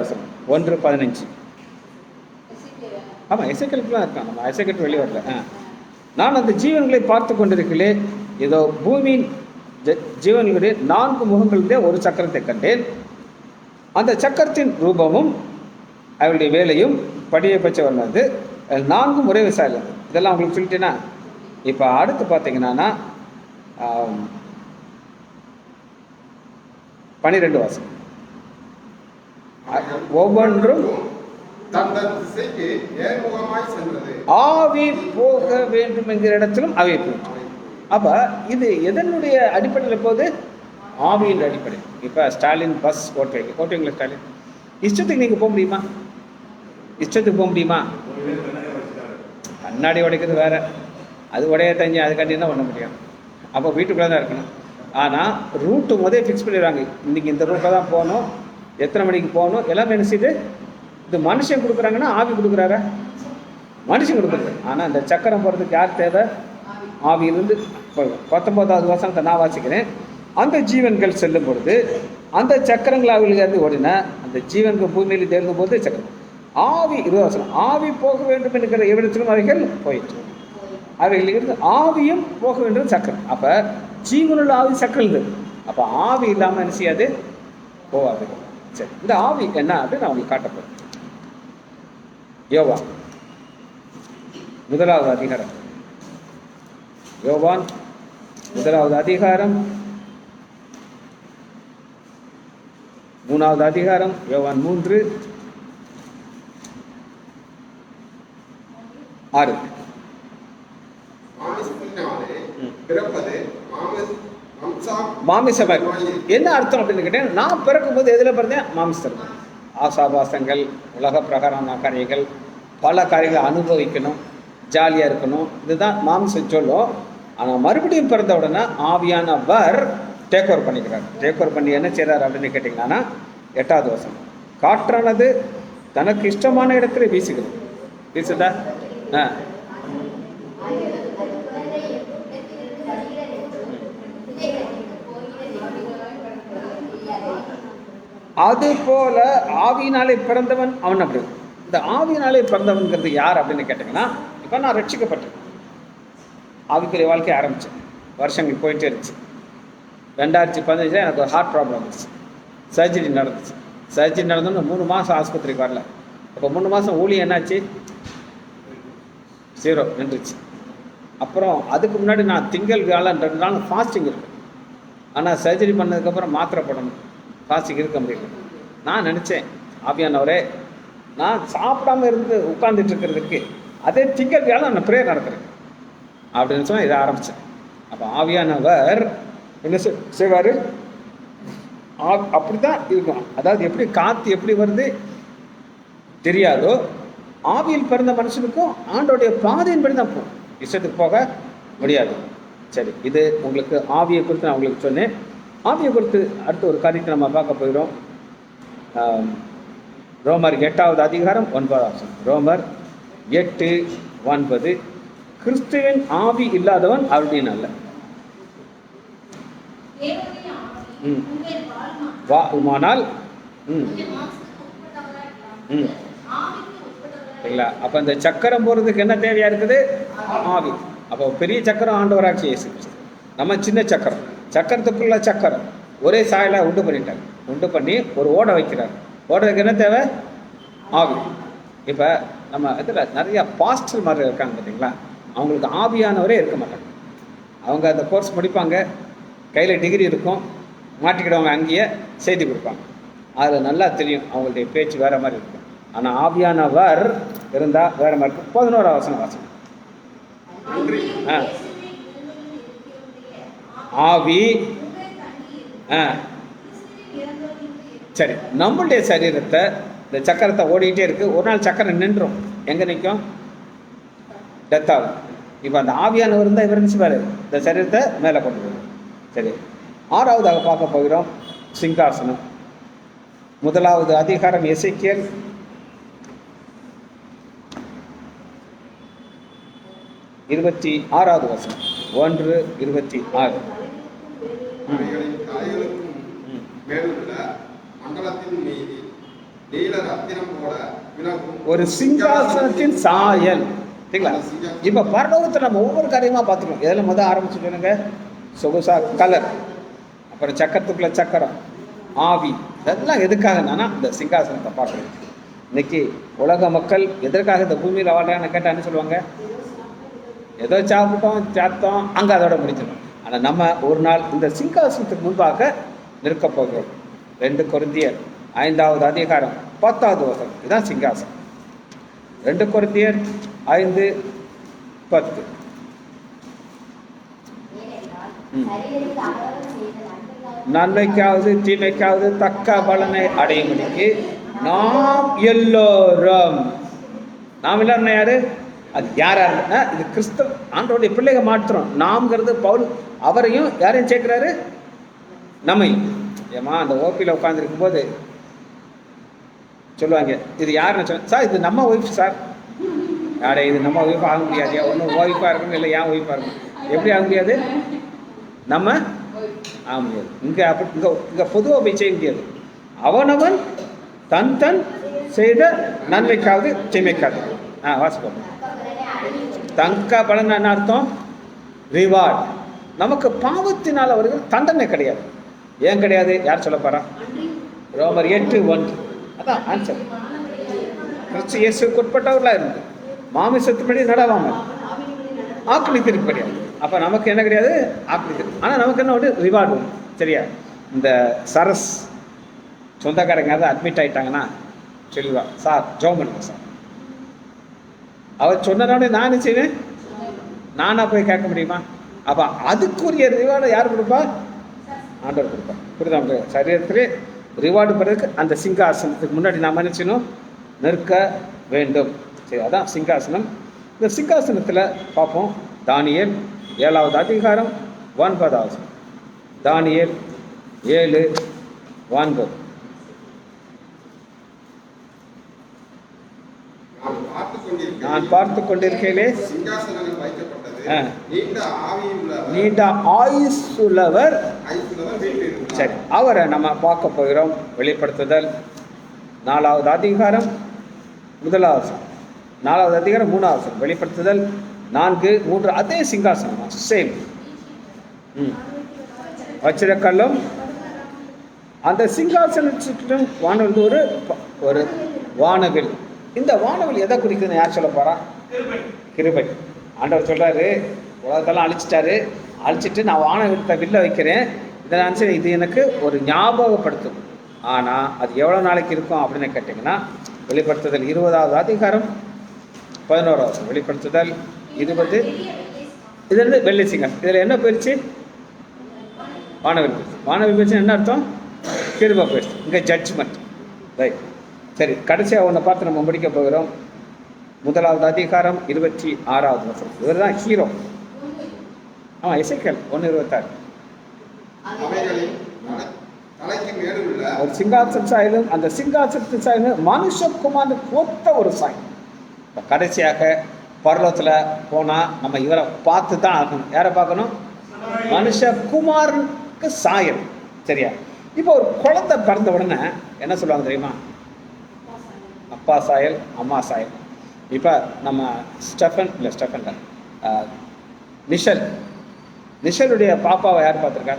A: வசனம் 1:15. ஆமாம், எசேக்கியேலுக்குலாம் இருக்கான். நம்ம எசேக்கியேல் வெளியே வரல. நான் அந்த ஜீவன்களை பார்த்து கொண்டிருக்கிறேன். ஏதோ பூமியின் ஜீவன்களுடைய 4 முகங்களுடைய ஒரு சக்கரத்தை கண்டேன். அந்த சக்கரத்தின் ரூபமும் அவளுடைய வேலையும் படியை பற்றி வந்தது. 4 ஒரே விசாரில். இதெல்லாம் உங்களுக்கு சொல்லிட்டேன்னா, இப்போ அடுத்து பார்த்தீங்கன்னா 12 வாசம். ஒவ்வொன்றும் ஆவி போக வேண்டும் என்கிற இடத்திலும் அவை போகும். அப்போ இது எதனுடைய அடிப்படையில் போகுது? ஆவியின் அடிப்படை. இப்போ ஸ்டாலின் பஸ் ஓட்டுவீங்களா? ஸ்டாலின் இஷ்டத்துக்கு நீங்கள் போக முடியுமா? இஷ்டத்துக்கு போக முடியுமா? கண்ணாடி உடைக்கிறது வேற, அது உடைய தஞ்சி அதுக்காண்டி தான் பண்ண முடியும். அப்போ வீட்டுக்குள்ளே தான் இருக்கணும். ஆனால் ரூட்டு முதலே ஃபிக்ஸ் பண்ணிடுவாங்க. இன்றைக்கி இந்த ரூட்டில் தான் போகணும், எத்தனை மணிக்கு போகணும், எல்லாமே என்ன செய்யுது. இது மனுஷன் கொடுக்குறாங்கன்னா ஆவி கொடுக்குறாரா? மனுஷன் கொடுக்குறது. ஆனால் இந்த சக்கரம் போகிறதுக்கு யார் தேவை? ஆவியிலிருந்து. 19வது வசனத்தை நான் வாசிக்கிறேன். அந்த ஜீவன்கள் செல்லும் பொழுது அந்த சக்கரங்கள் ஆவிலிருந்து ஓடின அந்த ஜீவன்கள் பூமியில் தேர்ந்தும் போது சக்கரம் ஆவி. 20 வசனம். ஆவி போக வேண்டும் என்கிற எவ்விடத்திலும் அவைகள் போயிற்று. அவைகளிலிருந்து ஆவியும் போக வேண்டும் சக்கரம். அப்போ ஜீவனுள்ள ஆவி சக்கரம். அப்போ ஆவி இல்லாமல் என்ன செய்யாது, போவாது. சரி, இந்த ஆவி என்ன அப்படின்னு நான் உங்களுக்கு காட்டப்போகிறேன். யோவான் 1வது அதிகாரம். யோவான் 1வது அதிகாரம் 3வது அதிகாரம். யோவான் 3:6. மாமிசம் என்ன அர்த்தம் அப்படின்னு கேட்டேன். நான் பிறக்கும்போது எதில் பிறந்தேன்? மாமிசம். ஆசாபாசங்கள், உலக பிரகாரமான காரியங்கள், பல காரியங்களை அனுபவிக்கணும், ஜாலியாக இருக்கணும், இதுதான் மாமிசம் சொல்லும். ஆனால் மறுபடியும் பிறந்த உடனே ஆவியானவர் டேக் ஓவர் பண்ணிக்கிறார். டேக் ஓவர் பண்ணி என்ன செய்கிறார் அப்படின்னு கேட்டிங்கன்னா 8வது வசனம். காற்றானது தனக்கு இஷ்டமான இடத்துல வீசுகிறது. வீசுதா? அது போல ஆவியினாலே பிறந்தவன் அவன். அப்படி இந்த ஆவியினாலே பிறந்தவன்கிறது யார் அப்படின்னு கேட்டிங்கன்னா, இப்போ நான் ரட்சிக்கப்பட்டேன், ஆவிக்குரிய வாழ்க்கை ஆரம்பித்தேன், வருஷங்கள் போயிட்டே இருந்துச்சு. 2015 எனக்கு ஒரு ஹார்ட் ப்ராப்ளம் வந்துச்சு. சர்ஜரி நடந்துச்சு. சர்ஜரி நடந்தோன்னு 3 மாதம் ஆஸ்பத்திரிக்கு வரல. இப்போ 3 மாதம் ஊழியம் என்னாச்சு? 0 நின்றுச்சு. அப்புறம் அதுக்கு முன்னாடி நான் திங்கள் வியாழன் 2 நாள் ஃபாஸ்டிங் இருக்கு. ஆனால் சர்ஜரி பண்ணதுக்கப்புறம் மாத்திரை போடணும், ஃபாஸ்டிங் இருக்க முடியல. நான் நினச்சேன், ஆவியானவரே, நான் சாப்பிடாம இருந்து உட்கார்ந்துட்டு இருக்கிறதுக்கு அதே திங்கள் வியாழன் நான் ப்ரேயர் நடக்கிறேன் அப்படின்னு சொன்னால் இதை ஆரம்பித்தேன். அப்போ ஆவியானவர் என்ன செய்வார்? அப்படி தான் இருக்கும். அதாவது எப்படி காற்று எப்படி வருது தெரியாதோ, ஆவியில் பிறந்த மனுஷனுக்கும் ஆண்டோடைய பாதையின்படி தான் போகும், இஷ்டத்துக்கு போக முடியாது. சரி, இது உங்களுக்கு ஆவியை குறித்து நான் உங்களுக்கு சொன்னேன். ஆவியை குறித்து அடுத்த ஒரு காரியத்தை நம்ம பார்க்க போகிறோம். ரோமர் 8வது அதிகாரம் 9வது வசனம். ரோமர் 8:9. 9 கிறிஸ்துவின் ஆவி இல்லாதவன் அவருடைய நல்ல. வானால் இல்லைங்களா? அப்போ இந்த சக்கரம் போகிறதுக்கு என்ன தேவையா இருக்குது? ஆவி. அப்போ பெரிய சக்கரம் ஆண்டவராட்சி இயேசு கிறிஸ்து. நம்ம சின்ன சக்கரம், சக்கரத்துக்குள்ள சக்கரம் ஒரே சாயலை உண்டு பண்ணிட்டாங்க. உண்டு பண்ணி ஒரு ஓடை வைக்கிறாங்க. ஓடுறதுக்கு என்ன தேவை? ஆவி. இப்போ நம்ம இதில் நிறையா பாஸ்டர் மாதிரி இருக்காங்க பார்த்தீங்களா, அவங்களுக்கு ஆவியானவரே இருக்க மாட்டாங்க. அவங்க அந்த கோர்ஸ் முடிப்பாங்க, கையில் டிகிரி இருக்கும், மாட்டிக்கிடுவாங்க, அங்கேயே செய்தி கொடுப்பாங்க. அதில் நல்லா தெரியும் அவங்களுடைய பேச்சு வேறு மாதிரி இருக்கும். ஆனால் ஆவியானவர் இருந்தால் வேறு மாதிரி இருக்கும். 11ஆம் வசனம் வாசம். ஆவி சரி, நம்மளுடைய சரீரத்தை இந்த சக்கரத்தை ஓடிக்கிட்டே இருக்குது. ஒரு நாள் சக்கரம் நின்றும். எங்கே நிற்கும்? டெத் ஆகும். இப்போ அந்த ஆவியானவர் இருந்தால் இவர் நினச்சிப்பாரு இந்த சரீரத்தை மேலே கொண்டு போகும். சரி, 6வதாக பார்க்க போகிறோம் சிங்காசனம். 1வது அதிகாரம் எசேக்கியேல் 26வது வசனம். 1:26. ஒரு சிங்காசனத்தின் சாயல். சரிங்களா? இப்போ பரலோகத்தில் நம்ம ஒவ்வொரு காரியமாக பார்த்துக்கணும். எதில் முதல் ஆரம்பிச்சு சொல்லுங்க? சொகுசா கலர், அப்புறம் சக்கரத்துக்குள்ள சக்கரம், ஆவி. இதெல்லாம் எதுக்காகனா இந்த சிங்காசனத்தை பார்க்கணும். இன்னைக்கு உலக மக்கள் எதற்காக இந்த பூமியில் வாழ்றாங்கன்னு கேட்டால் என்ன சொல்லுவாங்க? ஏதோ சாப்பிட்டோம், சாத்தோம், அங்கே அதோட முடிச்சிடும். ஆனால் நம்ம ஒரு நாள் இந்த சிங்காசனத்துக்கு முன்பாக நிற்க போகிறோம். 2 கொரிந்தியர் 5வது அதிகாரம் 10வது வசனம். இதுதான் சிங்காசனம். 2 கொரிந்தியர் 5:10. நன்மைக்காவது தீமைக்காவது தக்க பலனை அடையும்படிக்கு நாம் எல்லாரும் யாரு? அது யாரா இருந்தா இது கிறிஸ்தவ ஆண்டவருடைய பிள்ளைக மாற்றம். நாம்ங்கிறது பவுல் அவரையும் யாரையும் சேர்க்கிறாரு? நம்மையும். ஏமா அந்த ஓபியில் உட்காந்துருக்கும் போது சொல்லுவாங்க, இது யாருன்னு சொன்ன சார், இது நம்ம ஒய்ஃப் சார். யாரே இது நம்ம ஒய்ஃப் ஆக முடியாதியா? ஒன்றும் ஒய்ஃபாக இருக்கணும், இல்லை ஏன் ஒய்ஃபாக இருக்கணும்? எப்படி ஆக முடியாது? நம்ம ஆக முடியாது. இங்கே அப்படி இங்கே பொதுவாக போய் செய்ய முடியாது. அவனவன் தன் தன் செய்த நன்மைக்காவது தீமைக்காது. வாசிப்போம். தங்க பலன் என்ன அர்த்தம்? ரிவார்ட். நமக்கு பாவத்தினால் அவர்கள் தண்டனை கிடையாது. ஏன் கிடையாது? யார் சொல்ல போறா? ரோமர் 8:1. அதான் ஆன்சர். கிறிஸ்து இயேசுவுக்கு உட்பட்டவர்களாக இருந்து மாமிசத்துப்படி நடவாமல் ஆக்கினி திருப்பி கிடையாது. அப்போ நமக்கு என்ன கிடையாது? ஆக்கினி திருப்பி. ஆனால் நமக்கு என்ன ஒரு ரிவார்டு உண்டு. சரியா? இந்த சரஸ் சொந்தக்காரங்க அதை அட்மிட் ஆகிட்டாங்கன்னா சொல்லுவா, சார் ஜோம் பண்ணுங்க சார். அவர் சொன்னதோட நான் என்ன செய்வேன்? நானா போய் கேட்க முடியுமா? அப்போ அதுக்குரிய ரிவார்டை யார் கொடுப்பா? ஆண்டவர் கொடுப்பா. புரியுதா? அவங்க சரீரத்திலே ரிவார்டு பெறதுக்கு அந்த சிங்காசனத்துக்கு முன்னாடி நாம் என்ன செய்யணும்? நிற்க வேண்டும். சரி, அதான் சிங்காசனம். இந்த சிங்காசனத்தில் பார்ப்போம். தானியேல் 7வது அதிகாரம் 9வது. தானியேல் 7:9. நான் பார்த்து கொண்டிருக்கையிலே நீண்ட ஆயுசுள்ளவர். சரி, அவரை நம்ம பார்க்க போகிறோம். வெளிப்படுத்துதல் 4வது அதிகாரம் 1வது. 4வது அதிகாரம் 3வது. வெளிப்படுத்துதல் 4:3. அதே சிங்காசனம் சேம். வச்சிரக்கல்லும் அந்த சிங்காசனத்திலும் வானவில் ஒரு வானவில். இந்த வானவில் எதை குறிக்குதுன்னு யார் சொல்ல போறா? கிருபை. ஆண்டவர் சொல்றாரு, உலகத்தெல்லாம் அழிச்சிட்டாரு, அழிச்சிட்டு நான் வானவில்லை வில்ல வைக்கிறேன். இதை நினச்சி இது எனக்கு ஒரு ஞாபகப்படுத்தும். ஆனால் அது எவ்வளோ நாளைக்கு இருக்கும் அப்படின்னு கேட்டிங்கன்னா, வெளிப்படுத்துதல் 20வது அதிகாரம் 11வது. வெளிப்படுத்துதல் 20. இது வந்து வெள்ளை சிங்கம். இதில் என்ன போயிடுச்சு? வானவில் போயிடுச்சு. வானவில் போயிடுச்சு என்ன அர்த்தம்? கிருபை போயிடுச்சு. இங்கே ஜட்ஜ்மெண்ட். ரைட். சரி, கடைசியாக ஒன்றை பார்த்து நம்ம முடிக்க போகிறோம். 1வது அதிகாரம் 26வது. இவர் தான் ஹீரோ. ஆமாம், எசேக்கியேல் 1:26. ஒரு சிங்காசன சாயலும் அந்த சிங்காசனத்தின் சாயலும் மனுஷகுமாரனுக்கு ஒத்த ஒரு சாயம். கடைசியாக பரலோகத்தில் போனால் நம்ம இவரை பார்த்து தான் ஆகணும். யாரை பார்க்கணும்? மனுஷகுமாரனுக்கு சாயல். சரியா? இப்போ ஒரு குழந்தை பிறந்த உடனே என்ன சொல்லுவாங்க தெரியுமா? அப்பா சாயல், அம்மா சாயல். இப்போ நம்ம நிஷலுடைய பாப்பாவை யார் பார்த்துருக்கா?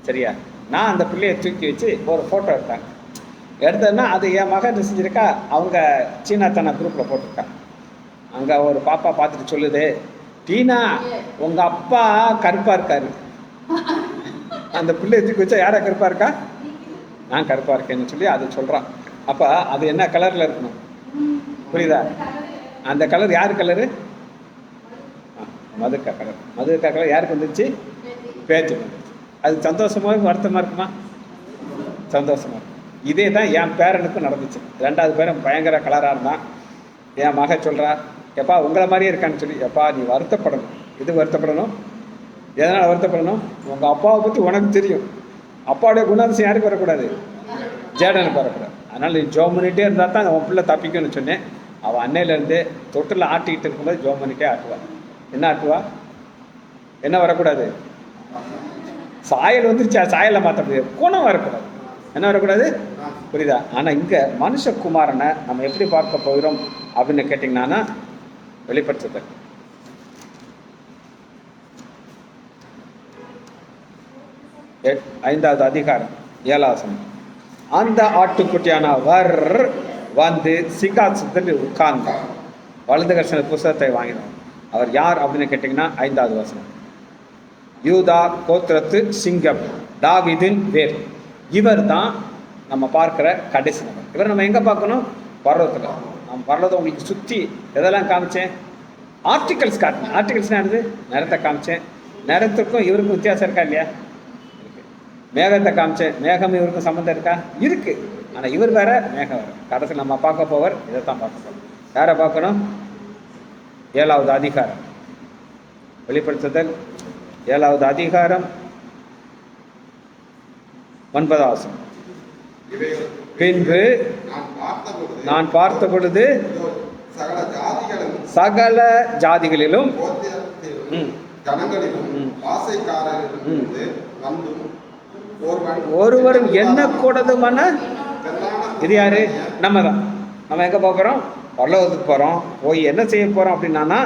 A: சரியா? நான் அந்த பிள்ளையை தூக்கி வச்சு ஒரு ஃபோட்டோ எடுத்தேன். எடுத்ததுன்னா அது என் மகன் என்ன செஞ்சுருக்கா, அவங்க சீனா தானா குரூப்பில் போட்டிருக்கா. அங்கே ஒரு பாப்பா பார்த்துட்டு சொல்லுது, டீனா உங்கள் அப்பா கருப்பாக இருக்காரு. அந்த பிள்ளையை தூக்கி வச்சா யாரா கருப்பாக இருக்கா? நான் கருப்பாக இருக்கேன்னு சொல்லி அது சொல்கிறான். அப்போ அது என்ன கலரில் இருக்கணும்? புரியுதா? அந்த கலர் யார் கலரு? மதுக்கா கலர் யாருக்கு வந்துருச்சு? பேச்சு வந்துருச்சு. அது சந்தோஷமாக வருத்தமாக இருக்குமா? சந்தோஷமாக இருக்கும். இதே தான் என் பேரனுக்கும் நடந்துச்சு. 2வது பேரன் பயங்கர கலராக இருந்தான். என் மக சொல்கிறா, எப்பா உங்களை மாதிரியே இருக்கான்னு சொல்லி. எப்பா நீ வருத்தப்படணும். இது வருத்தப்படணும். எதனால் வருத்தப்படணும்? உங்கள் அப்பாவை பற்றி உனக்கு தெரியும். அப்பாவுடைய குணாதிசயம் யாருக்கு வரக்கூடாது? ஜேடனுக்கு வரக்கூடாது. அதனால் நீ ஜோம் பண்ணிகிட்டே இருந்தால் தான் உன் பிள்ளை தப்பிக்கும்னு சொன்னேன். அவள் அன்னையிலேருந்து தொட்டில் ஆட்டிக்கிட்டு இருக்கும்போது ஜோம் பண்ணிட்டே ஆட்டுவா. என்ன ஆட்டுவா? என்ன வரக்கூடாது? சாயல் வந்துருச்சா? சாயலை மாற்ற முடியாது. குணம் வரக்கூடாது. என்ன வரக்கூடாது? புரியுதா? ஆனால் இங்கே மனுஷகுமாரனை நம்ம எப்படி பார்க்க போகிறோம் அப்படின்னு கேட்டிங்கன்னா, வெளிப்படுத்துதல் 5வது அதிகாரம் 7வது வசனம். அந்த ஆட்டுக்குட்டியானவர் வந்து சிங்காசனத்தில் உட்கார்ந்தார். வலது கர்ஷன புஸ்தகத்தை வாங்கினார். அவர் யார் அப்படின்னு கேட்டிங்கன்னா 5வது வசனம். யூதா கோத்திரத்து சிங்கம், தாவீதின் வேர். இவர் தான் நம்ம பார்க்குற கடைசி நபர். இவர் நம்ம எங்கே பார்க்கணும்? பர்வதத்தில். நம்ம பர்வதத்தை உங்களுக்கு சுற்றி எதெல்லாம் காமிச்சேன்? ஆர்டிகல்ஸ் காட்டினேன். ஆர்டிகல்ஸ்னா என்னது? நிறத்தை காமிச்சேன். நிறத்துக்கும் இவருக்கும் வித்தியாசம் இருக்கா இல்லையா? இருக்கு. மேகத்தை காமிச்சேன். மேகம் இவருக்கும் சம்மந்தம் இருக்கா? இருக்கு. ஆனால் இவர் வேற, மேகம் வேற. கடைசியில் நம்ம பார்க்க போவர் இதை தான் பார்க்க போகிறோம். யாரை பார்க்கணும்? 7வது அதிகாரம் வெளிப்படுத்துதல் 7வது அதிகாரம் 9வது வசனம். பின்பு நான் பார்த்த பொழுது சகல ஜாதிகளிலும் ஒருவரும் என்ன கூடதுமான. இது யாரு? நம்ம தான். நம்ம எங்கே போகிறோம்? பரலோகத்துக்கு போகிறோம். போய் என்ன செய்ய போகிறோம் அப்படின்னா,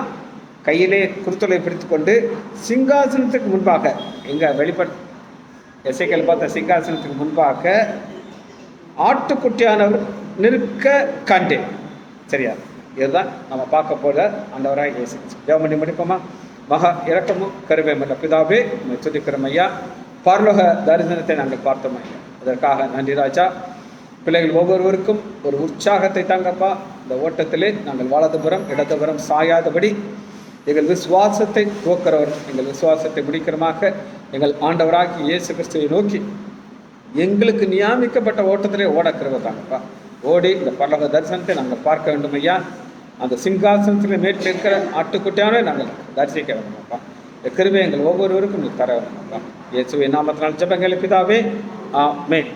A: கையிலே குருத்தொலை பிடித்து கொண்டு சிங்காசனத்துக்கு முன்பாக, எங்கே எசேக்கியேல் பார்த்த சிங்காசனத்துக்கு முன்பாக ஆட்டுக்குட்டியானவர் நிற்க கண்டேன். சரியா? இதுதான் நம்ம பார்க்க போல ஆண்டவராக இயேசு. ஜெபம் பண்ணி முடிப்போமா? மகா இரக்கமும் கருணையுமுள்ள பிதாவே, உம்மை துதிக்கிறோம் ஐயா. பரலோக தரிசனத்தை நாங்கள் பார்த்தோம் ஐயா. அதற்காக நன்றி ராஜா. பிள்ளைகள் ஒவ்வொருவருக்கும் ஒரு உற்சாகத்தை தாங்கப்பா. இந்த ஓட்டத்திலே நாங்கள் வலதுபுறம் இடதுபுறம் சாயாதபடி எங்கள் விசுவாசத்தை துவக்கிறவர், எங்கள் விசுவாசத்தை முடிக்கிறமாக எங்கள் ஆண்டவராகி இயேசு கிறிஸ்துவை நோக்கி எங்களுக்கு நியமிக்கப்பட்ட ஓட்டத்திலே ஓடக்கிறவர் தாங்கப்பா. ஓடி இந்த பரலோக தரிசனத்தை நாங்கள் பார்க்க வேண்டும் ஐயா. அந்த சிங்காசனத்தில் மேற்கில் இருக்கிற ஆட்டுக்குட்டியானே நாங்கள் தரிசிக்க வேண்டுமாப்பா. இந்த கிருபை எங்கள் ஒவ்வொருவருக்கும் நீ தர வேண்டுமாப்பா. இயேசுவின் நாமத்தினால் ஜெபங்கள் பிதாவே, ஆமென்.